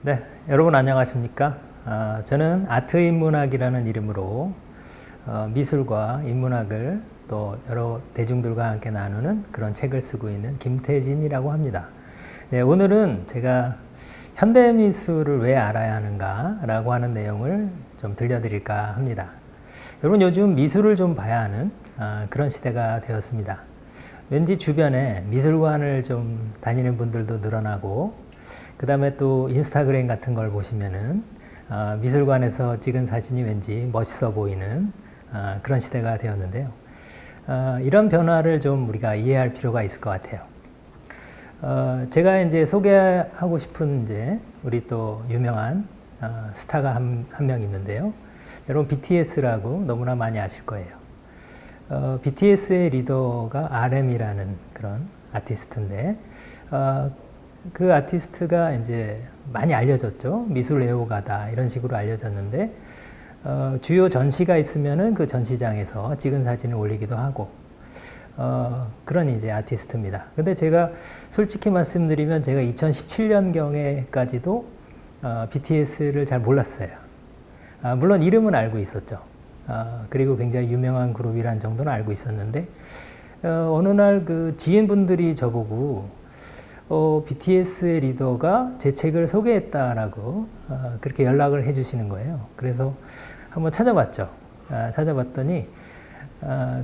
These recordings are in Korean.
네, 여러분 안녕하십니까? 저는 아트인문학이라는 이름으로 미술과 인문학을 또 여러 대중들과 함께 나누는 그런 책을 쓰고 있는 김태진이라고 합니다. 네, 오늘은 제가 현대미술을 왜 알아야 하는가 라고 하는 내용을 좀 들려드릴까 합니다. 여러분 요즘 미술을 좀 봐야 하는 그런 시대가 되었습니다. 왠지 주변에 미술관을 좀 다니는 분들도 늘어나고 그 다음에 또 인스타그램 같은 걸 보시면은 미술관에서 찍은 사진이 왠지 멋있어 보이는 그런 시대가 되었는데요. 이런 변화를 좀 우리가 이해할 필요가 있을 것 같아요. 제가 이제 소개하고 싶은 이제 우리 또 유명한 스타가 한 명 있는데요. 여러분 BTS라고 너무나 많이 아실 거예요. BTS의 리더가 RM이라는 그런 아티스트인데 그 아티스트가 이제 많이 알려졌죠. 미술 애호가다 이런 식으로 알려졌는데 주요 전시가 있으면은 그 전시장에서 찍은 사진을 올리기도 하고 그런 이제 아티스트입니다. 근데 제가 솔직히 말씀드리면 제가 2017년경에까지도 BTS를 잘 몰랐어요. 물론 이름은 알고 있었죠. 그리고 굉장히 유명한 그룹이란 정도는 알고 있었는데 어느 날 그 지인분들이 저보고 BTS의 리더가 제 책을 소개했다라고 그렇게 연락을 해주시는 거예요. 그래서 한번 찾아봤죠. 찾아봤더니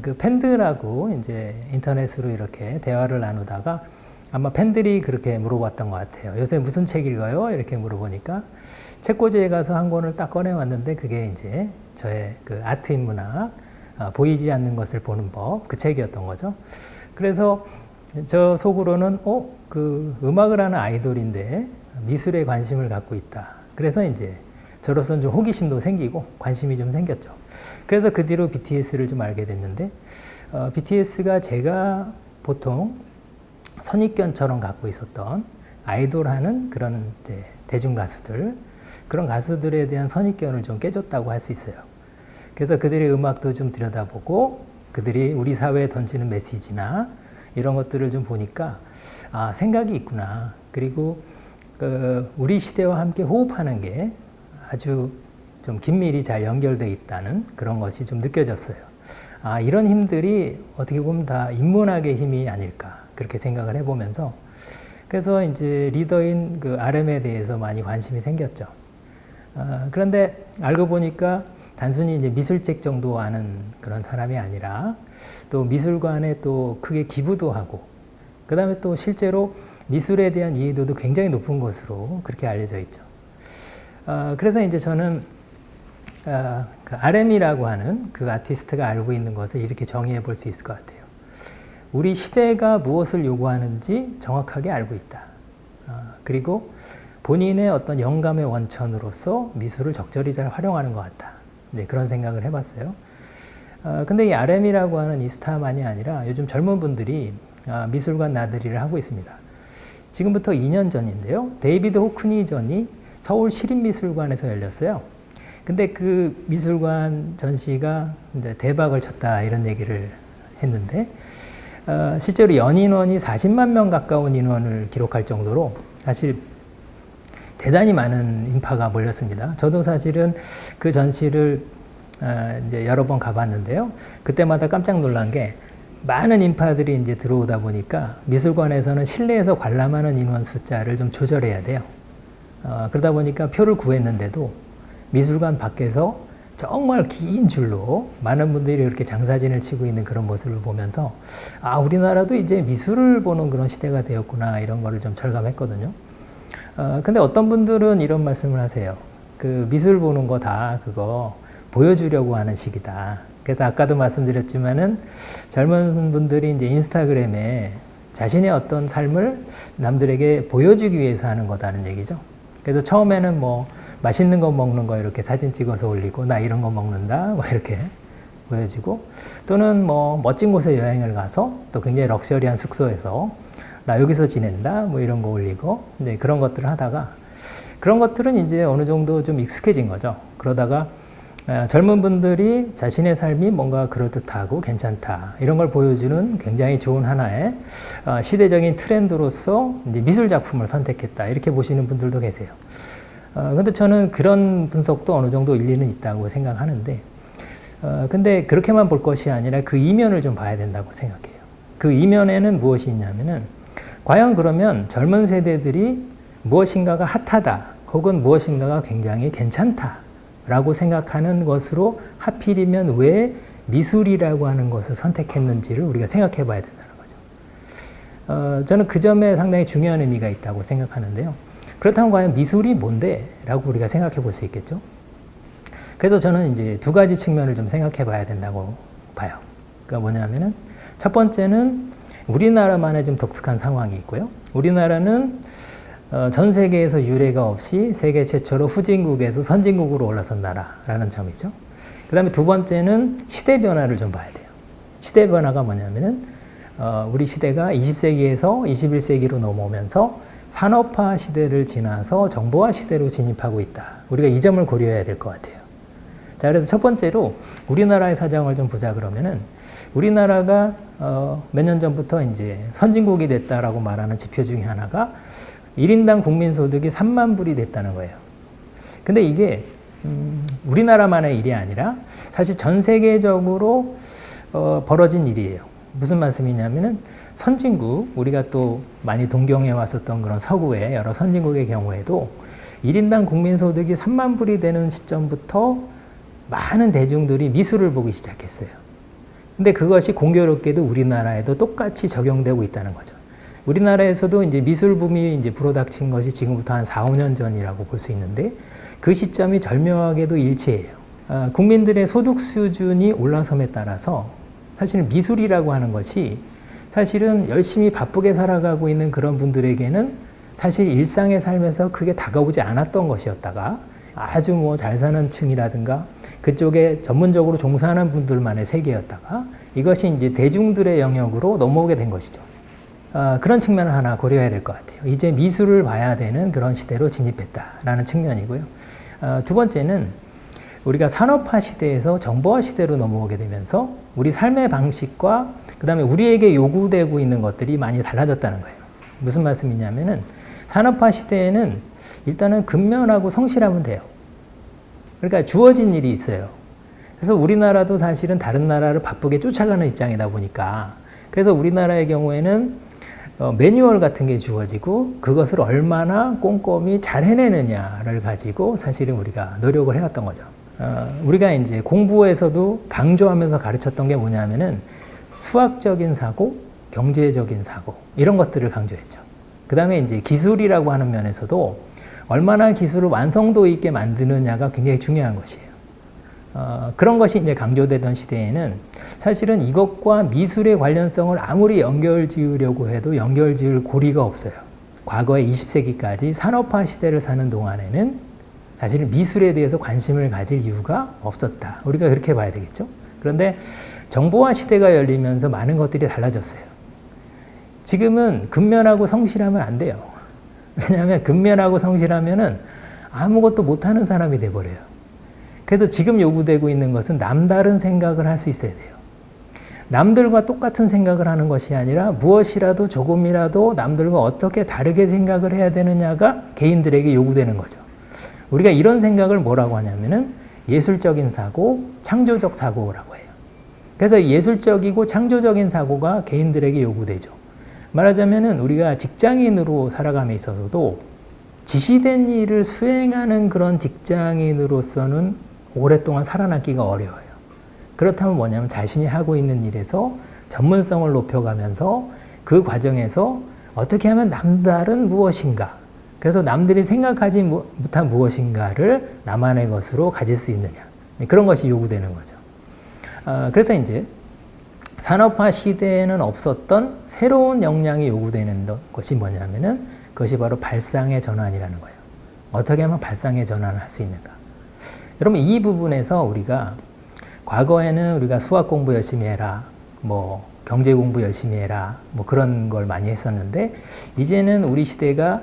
그 팬들하고 이제 인터넷으로 이렇게 대화를 나누다가 아마 팬들이 그렇게 물어봤던 것 같아요. 요새 무슨 책 읽어요? 이렇게 물어보니까 책꽂이에 가서 한 권을 딱 꺼내왔는데 그게 이제 저의 그 아트인문학 보이지 않는 것을 보는 법 그 책이었던 거죠. 그래서 저 속으로는 그 음악을 하는 아이돌인데 미술에 관심을 갖고 있다. 그래서 이제 저로서는 좀 호기심도 생기고 관심이 좀 생겼죠. 그래서 그 뒤로 BTS를 좀 알게 됐는데 BTS가 제가 보통 선입견처럼 갖고 있었던 아이돌하는 그런 이제 대중 가수들 그런 가수들에 대한 선입견을 좀 깨줬다고 할 수 있어요. 그래서 그들의 음악도 좀 들여다보고 그들이 우리 사회에 던지는 메시지나 이런 것들을 좀 보니까 생각이 있구나. 그리고 우리 시대와 함께 호흡하는 게 아주 좀 긴밀히 잘 연결되어 있다는 그런 것이 좀 느껴졌어요. 이런 힘들이 어떻게 보면 다 인문학의 힘이 아닐까 그렇게 생각을 해보면서 그래서 이제 리더인 그 RM에 대해서 많이 관심이 생겼죠. 그런데 알고 보니까 단순히 이제 미술책 정도 아는 그런 사람이 아니라 또 미술관에 또 크게 기부도 하고 그 다음에 또 실제로 미술에 대한 이해도도 굉장히 높은 것으로 그렇게 알려져 있죠. 그래서 이제 저는 그 RM이라고 하는 그 아티스트가 알고 있는 것을 이렇게 정의해 볼 수 있을 것 같아요. 우리 시대가 무엇을 요구하는지 정확하게 알고 있다. 그리고 본인의 어떤 영감의 원천으로서 미술을 적절히 잘 활용하는 것 같다. 네, 그런 생각을 해봤어요. 근데 이 RM이라고 하는 이 스타만이 아니라 요즘 젊은 분들이 미술관 나들이를 하고 있습니다. 지금부터 2년 전인데요. 데이비드 호크니 전이 서울 시립미술관에서 열렸어요. 근데 그 미술관 전시가 이제 대박을 쳤다 이런 얘기를 했는데 실제로 연인원이 40만 명 가까운 인원을 기록할 정도로 사실 대단히 많은 인파가 몰렸습니다. 저도 사실은 그 전시를 이제 여러 번 가봤는데요. 그때마다 깜짝 놀란 게 많은 인파들이 이제 들어오다 보니까 미술관에서는 실내에서 관람하는 인원 숫자를 좀 조절해야 돼요. 그러다 보니까 표를 구했는데도 미술관 밖에서 정말 긴 줄로 많은 분들이 이렇게 장사진을 치고 있는 그런 모습을 보면서 우리나라도 이제 미술을 보는 그런 시대가 되었구나 이런 거를 좀 절감했거든요. 근데 어떤 분들은 이런 말씀을 하세요. 그 미술 보는 거 다 그거 보여주려고 하는 식이다. 그래서 아까도 말씀드렸지만은 젊은 분들이 이제 인스타그램에 자신의 어떤 삶을 남들에게 보여주기 위해서 하는 거다는 얘기죠. 그래서 처음에는 뭐 맛있는 거 먹는 거 이렇게 사진 찍어서 올리고 나 이런 거 먹는다 뭐 이렇게 보여주고 또는 뭐 멋진 곳에 여행을 가서 또 굉장히 럭셔리한 숙소에서 나 여기서 지낸다 뭐 이런 거 올리고 네, 그런 것들을 하다가 그런 것들은 이제 어느 정도 좀 익숙해진 거죠. 그러다가 젊은 분들이 자신의 삶이 뭔가 그럴듯하고 괜찮다 이런 걸 보여주는 굉장히 좋은 하나의 시대적인 트렌드로서 이제 미술 작품을 선택했다 이렇게 보시는 분들도 계세요. 근데 저는 그런 분석도 어느 정도 일리는 있다고 생각하는데, 근데 그렇게만 볼 것이 아니라 그 이면을 좀 봐야 된다고 생각해요. 그 이면에는 무엇이 있냐면은, 과연 그러면 젊은 세대들이 무엇인가가 핫하다, 혹은 무엇인가가 굉장히 괜찮다라고 생각하는 것으로 하필이면 왜 미술이라고 하는 것을 선택했는지를 우리가 생각해 봐야 된다는 거죠. 저는 그 점에 상당히 중요한 의미가 있다고 생각하는데요. 그렇다면 과연 미술이 뭔데? 라고 우리가 생각해 볼 수 있겠죠. 그래서 저는 이제 두 가지 측면을 좀 생각해 봐야 된다고 봐요. 그러니까 뭐냐면은, 첫 번째는 우리나라만의 좀 독특한 상황이 있고요. 우리나라는 전 세계에서 유례가 없이 세계 최초로 후진국에서 선진국으로 올라선 나라라는 점이죠. 그 다음에 두 번째는 시대 변화를 좀 봐야 돼요. 시대 변화가 뭐냐면은, 우리 시대가 20세기에서 21세기로 넘어오면서 산업화 시대를 지나서 정보화 시대로 진입하고 있다. 우리가 이 점을 고려해야 될 것 같아요. 자, 그래서 첫 번째로 우리나라의 사정을 좀 보자 그러면은, 우리나라가 몇 년 전부터 이제 선진국이 됐다라고 말하는 지표 중에 하나가 1인당 국민소득이 3만 불이 됐다는 거예요. 근데 이게 우리나라만의 일이 아니라 사실 전 세계적으로 벌어진 일이에요. 무슨 말씀이냐면은, 선진국, 우리가 또 많이 동경해 왔었던 그런 서구의 여러 선진국의 경우에도 1인당 국민소득이 3만 불이 되는 시점부터 많은 대중들이 미술을 보기 시작했어요. 근데 그것이 공교롭게도 우리나라에도 똑같이 적용되고 있다는 거죠. 우리나라에서도 이제 미술 붐이 이제 불어닥친 것이 지금부터 한 4, 5년 전이라고 볼 수 있는데, 그 시점이 절묘하게도 일치해요. 국민들의 소득 수준이 올라섬에 따라서 사실 미술이라고 하는 것이 사실은 열심히 바쁘게 살아가고 있는 그런 분들에게는 사실 일상의 삶에서 크게 다가오지 않았던 것이었다가, 아주 뭐 잘 사는 층이라든가 그쪽에 전문적으로 종사하는 분들만의 세계였다가 이것이 이제 대중들의 영역으로 넘어오게 된 것이죠. 그런 측면을 하나 고려해야 될 것 같아요. 이제 미술을 봐야 되는 그런 시대로 진입했다라는 측면이고요. 두 번째는 우리가 산업화 시대에서 정보화 시대로 넘어오게 되면서 우리 삶의 방식과 그 다음에 우리에게 요구되고 있는 것들이 많이 달라졌다는 거예요. 무슨 말씀이냐면은, 산업화 시대에는 일단은 근면하고 성실하면 돼요. 그러니까 주어진 일이 있어요. 그래서 우리나라도 사실은 다른 나라를 바쁘게 쫓아가는 입장이다 보니까, 그래서 우리나라의 경우에는 매뉴얼 같은 게 주어지고 그것을 얼마나 꼼꼼히 잘 해내느냐를 가지고 사실은 우리가 노력을 해왔던 거죠. 우리가 이제 공부에서도 강조하면서 가르쳤던 게 뭐냐면은, 수학적인 사고, 경제적인 사고, 이런 것들을 강조했죠. 그 다음에 이제 기술이라고 하는 면에서도 얼마나 기술을 완성도 있게 만드느냐가 굉장히 중요한 것이에요. 그런 것이 이제 강조되던 시대에는 사실은 이것과 미술의 관련성을 아무리 연결 지으려고 해도 연결 지을 고리가 없어요. 과거의 20세기까지 산업화 시대를 사는 동안에는 사실은 미술에 대해서 관심을 가질 이유가 없었다. 우리가 그렇게 봐야 되겠죠. 그런데 정보화 시대가 열리면서 많은 것들이 달라졌어요. 지금은 근면하고 성실하면 안 돼요. 왜냐하면 근면하고 성실하면은 아무것도 못하는 사람이 돼버려요. 그래서 지금 요구되고 있는 것은 남다른 생각을 할 수 있어야 돼요. 남들과 똑같은 생각을 하는 것이 아니라 무엇이라도 조금이라도 남들과 어떻게 다르게 생각을 해야 되느냐가 개인들에게 요구되는 거죠. 우리가 이런 생각을 뭐라고 하냐면은 예술적인 사고, 창조적 사고라고 해요. 그래서 예술적이고 창조적인 사고가 개인들에게 요구되죠. 말하자면은 우리가 직장인으로 살아감에 있어서도 지시된 일을 수행하는 그런 직장인으로서는 오랫동안 살아남기가 어려워요. 그렇다면 뭐냐면 자신이 하고 있는 일에서 전문성을 높여가면서 그 과정에서 어떻게 하면 남다른 무엇인가, 그래서 남들이 생각하지 못한 무엇인가를 나만의 것으로 가질 수 있느냐, 그런 것이 요구되는 거죠. 그래서 이제 산업화 시대에는 없었던 새로운 역량이 요구되는 것이 뭐냐면은 그것이 바로 발상의 전환이라는 거예요. 어떻게 하면 발상의 전환을 할 수 있는가. 여러분, 이 부분에서 우리가 과거에는 우리가 수학 공부 열심히 해라, 뭐 경제 공부 열심히 해라, 뭐 그런 걸 많이 했었는데, 이제는 우리 시대가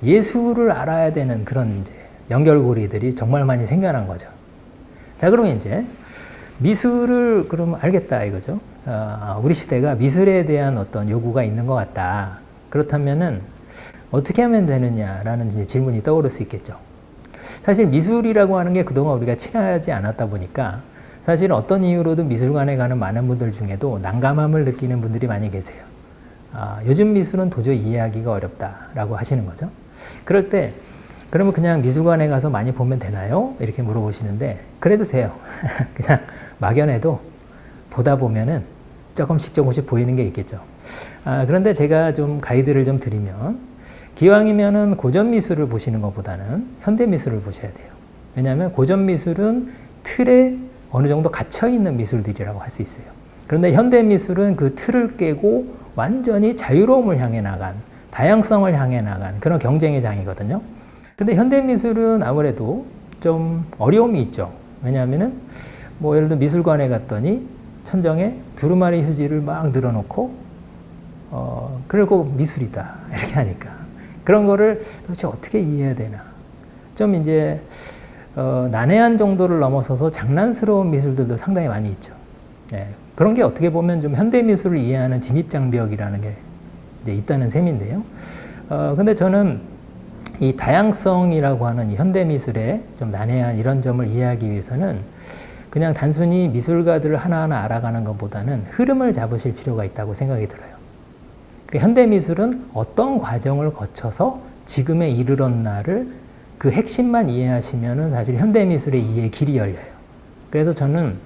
예술을 알아야 되는 그런 이제 연결고리들이 정말 많이 생겨난 거죠. 자, 그러면 이제 미술을 그럼 알겠다 이거죠. 우리 시대가 미술에 대한 어떤 요구가 있는 것 같다. 그렇다면은 어떻게 하면 되느냐라는 이제 질문이 떠오를 수 있겠죠. 사실 미술이라고 하는 게 그동안 우리가 친하지 않았다 보니까 사실 어떤 이유로든 미술관에 가는 많은 분들 중에도 난감함을 느끼는 분들이 많이 계세요. 요즘 미술은 도저히 이해하기가 어렵다라고 하시는 거죠. 그럴 때 그러면 그냥 미술관에 가서 많이 보면 되나요? 이렇게 물어보시는데 그래도 돼요. 그냥 막연해도 보다 보면은 조금씩 보이는 게 있겠죠. 그런데 제가 좀 가이드를 좀 드리면 기왕이면은 고전 미술을 보시는 것보다는 현대 미술을 보셔야 돼요. 왜냐하면 고전 미술은 틀에 어느 정도 갇혀 있는 미술들이라고 할 수 있어요. 그런데 현대 미술은 그 틀을 깨고 완전히 자유로움을 향해 나간, 다양성을 향해 나간 그런 경쟁의 장이거든요. 근데 현대 미술은 아무래도 좀 어려움이 있죠. 왜냐하면은 뭐 예를 들어 미술관에 갔더니 천정에 두루마리 휴지를 막 늘어놓고 그리고 미술이다 이렇게 하니까 그런 거를 도대체 어떻게 이해해야 되나. 좀 이제 난해한 정도를 넘어서서 장난스러운 미술들도 상당히 많이 있죠. 예, 그런 게 어떻게 보면 좀 현대 미술을 이해하는 진입장벽이라는 게 이제 있다는 셈인데요. 근데 저는 이 다양성이라고 하는 이 현대 미술의 좀 난해한 이런 점을 이해하기 위해서는 그냥 단순히 미술가들을 하나하나 알아가는 것보다는 흐름을 잡으실 필요가 있다고 생각이 들어요. 그 현대 미술은 어떤 과정을 거쳐서 지금에 이르렀나를 그 핵심만 이해하시면은 사실 현대 미술의 이해의 길이 열려요. 그래서 저는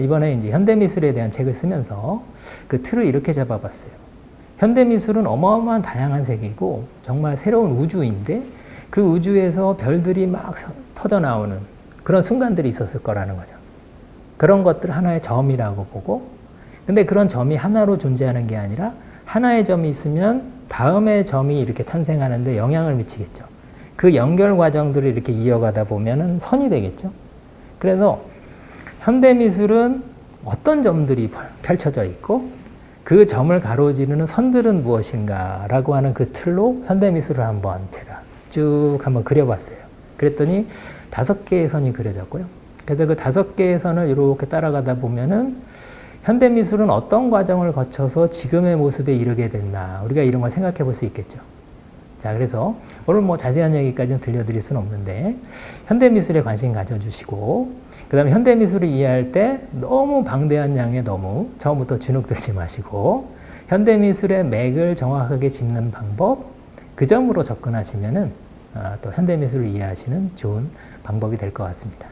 이번에 이제 현대 미술에 대한 책을 쓰면서 그 틀을 이렇게 잡아봤어요. 현대 미술은 어마어마한 다양한 세계이고 정말 새로운 우주인데 그 우주에서 별들이 막 터져 나오는 그런 순간들이 있었을 거라는 거죠. 그런 것들 하나의 점이라고 보고, 근데 그런 점이 하나로 존재하는 게 아니라 하나의 점이 있으면 다음의 점이 이렇게 탄생하는데 영향을 미치겠죠. 그 연결 과정들을 이렇게 이어가다 보면은 선이 되겠죠. 그래서 현대 미술은 어떤 점들이 펼쳐져 있고 그 점을 가로지르는 선들은 무엇인가 라고 하는 그 틀로 현대미술을 한번 제가 쭉 한번 그려봤어요. 그랬더니 5개의 선이 그려졌고요. 그래서 그 5개의 선을 이렇게 따라가다 보면은 현대미술은 어떤 과정을 거쳐서 지금의 모습에 이르게 됐나 우리가 이런 걸 생각해 볼 수 있겠죠. 자, 그래서 오늘 뭐 자세한 얘기까지는 들려드릴 수는 없는데 현대미술에 관심 가져주시고 그 다음에 현대미술을 이해할 때 너무 방대한 양에 너무 처음부터 주눅들지 마시고 현대미술의 맥을 정확하게 짚는 방법 그 점으로 접근하시면은 또 현대미술을 이해하시는 좋은 방법이 될 것 같습니다.